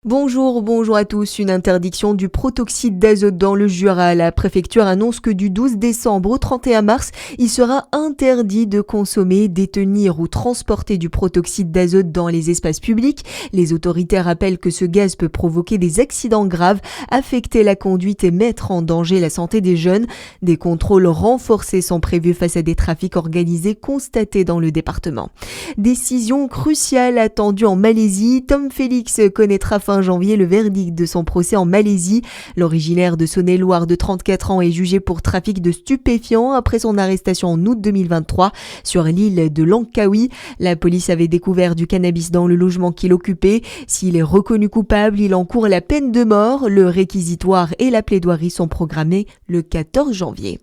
Bonjour à tous. Une interdiction du protoxyde d'azote dans le Jura. La préfecture annonce que du 12 décembre au 31 mars, il sera interdit de consommer, détenir ou transporter du protoxyde d'azote dans les espaces publics. Les autorités rappellent que ce gaz peut provoquer des accidents graves, affecter la conduite et mettre en danger la santé des jeunes. Des contrôles renforcés sont prévus face à des trafics organisés constatés dans le département. Décision cruciale attendue en Malaisie. Tom Félix connaîtra fin janvier le verdict de son procès en Malaisie. L'originaire de Saône-et-Loire de 34 ans est jugé pour trafic de stupéfiants après son arrestation en août 2023 sur l'île de Langkawi. La police avait découvert du cannabis dans le logement qu'il occupait. S'il est reconnu coupable, il encourt la peine de mort. Le réquisitoire et la plaidoirie sont programmés le 14 janvier.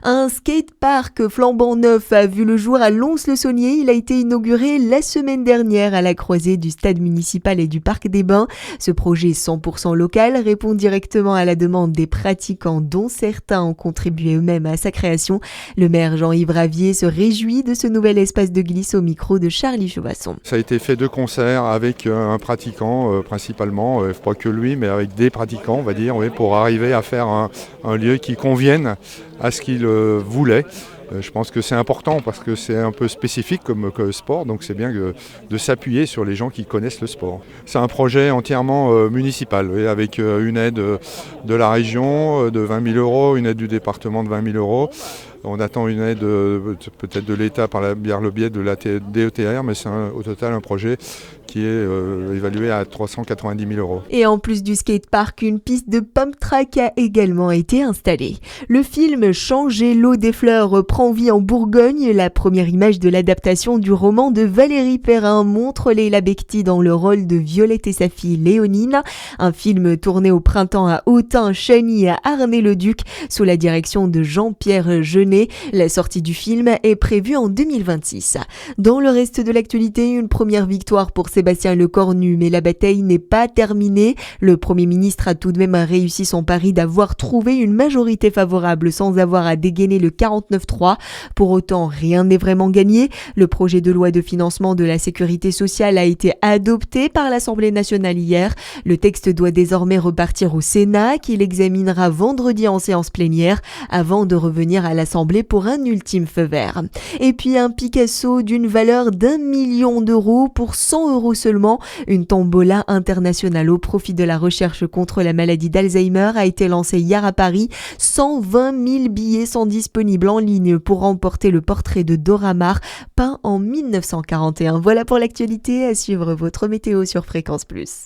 Un skatepark flambant neuf a vu le jour à Lons-le-Saunier. Il a été inauguré la semaine dernière à la croisée du stade municipal et du parc des Bains. Ce projet 100% local répond directement à la demande des pratiquants dont certains ont contribué eux-mêmes à sa création. Le maire Jean-Yves Ravier se réjouit de ce nouvel espace de glisse au micro de Charlie Chauvasson. Ça a été fait de concert avec un pratiquant principalement, pas que lui, mais avec des pratiquants, on va dire, pour arriver à faire un lieu qui convienne à ce qu'il voulait. Je pense que c'est important parce que c'est un peu spécifique comme sport, donc c'est bien de s'appuyer sur les gens qui connaissent le sport. C'est un projet entièrement municipal, avec une aide de la région de 20 000 euros, une aide du département de 20 000 euros. On attend une aide peut-être de l'État par le biais de la DETR, mais c'est au total un projet qui est évalué à 390 000 euros. Et en plus du skatepark, une piste de pump track a également été installée. Le film Changer l'eau des fleurs prend vie en Bourgogne. La première image de l'adaptation du roman de Valérie Perrin montre Leila Bekti dans le rôle de Violette et sa fille Léonine. Un film tourné au printemps à Autun, Chagny et à Arnay-le-Duc sous la direction de Jean-Pierre Jeunet. La sortie du film est prévue en 2026. Dans le reste de l'actualité, une première victoire pour Sébastien Lecornu, mais la bataille n'est pas terminée. Le Premier ministre a tout de même réussi son pari d'avoir trouvé une majorité favorable sans avoir à dégainer le 49-3. Pour autant, rien n'est vraiment gagné. Le projet de loi de financement de la sécurité sociale a été adopté par l'Assemblée nationale hier. Le texte doit désormais repartir au Sénat, qui l'examinera vendredi en séance plénière, avant de revenir à l'Assemblée pour un ultime feu vert. Et puis un Picasso d'une valeur d'1 million d'euros pour 100 euros seulement. Une tombola internationale au profit de la recherche contre la maladie d'Alzheimer a été lancée hier à Paris. 120 000 billets sont disponibles en ligne pour remporter le portrait de Dora Maar, peint en 1941. Voilà pour l'actualité. À suivre votre météo sur Fréquence Plus.